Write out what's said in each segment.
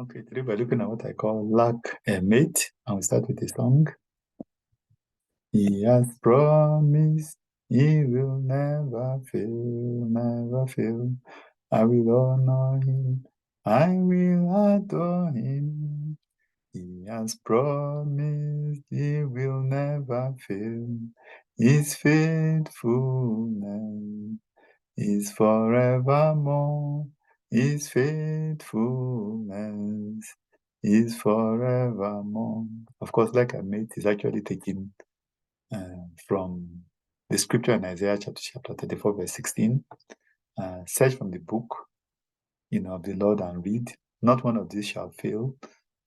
Okay, today we're looking at what I call lack a mate, and we start with a song. He has promised he will never fail, never fail. I will honor him, I will adore him. He has promised he will never fail. His faithfulness is forevermore. His faithfulness is forevermore. Of course, like I made, is actually taken from the scripture in Isaiah chapter 34, verse 16. Search from the book, of the Lord and read. Not one of these shall fail.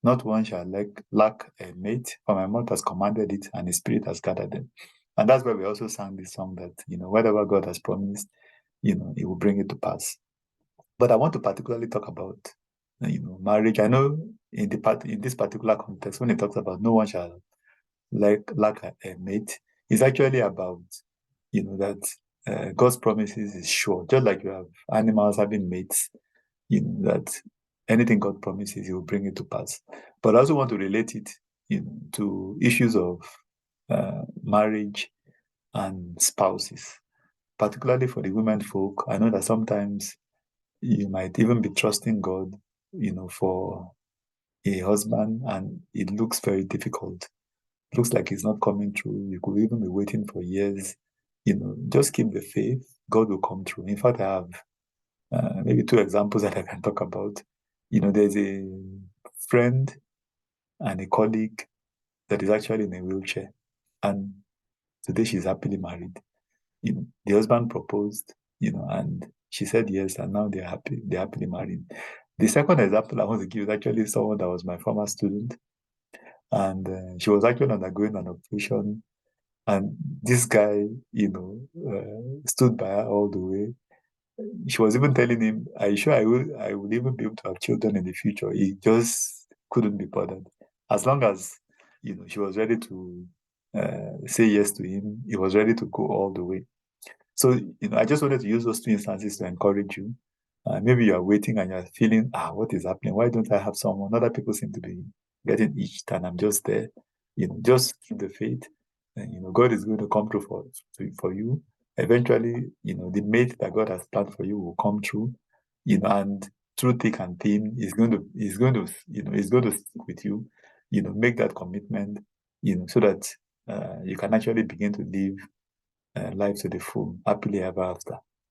Not one shall lack a mate. For my mouth has commanded it, and his spirit has gathered them. And that's why we also sang this song that, whatever God has promised, he will bring it to pass. But I want to particularly talk about, marriage. I know in this particular context, when it talks about no one shall lack a mate, it's actually about, that God's promises is sure. Just like you have animals having mates, that anything God promises, He will bring it to pass. But I also want to relate it, to issues of marriage and spouses, particularly for the women folk. I know that sometimes you might even be trusting God, for a husband, and it looks very difficult. It looks like it's not coming through. You could even be waiting for years. Just keep the faith. God will come through. In fact, I have maybe two examples that I can talk about. There's a friend and a colleague that is actually in a wheelchair, and today she's happily married. The husband proposed, and she said yes, and now they're happily married. The second example I want to give is actually someone that was my former student, and she was actually undergoing an operation, and this guy, stood by her all the way. She was even telling him, "Are you sure I will even be able to have children in the future?" He just couldn't be bothered. As long as, she was ready to say yes to him, he was ready to go all the way. So, I just wanted to use those two instances to encourage you. Maybe you are waiting and you're feeling, what is happening? Why don't I have someone? Other people seem to be getting itched and I'm just there. Just keep the faith. And, God is going to come through for you. Eventually, the mate that God has planned for you will come through, and through thick and thin, is going to stick with you, make that commitment, so that you can actually begin to live life to the full, happily ever after.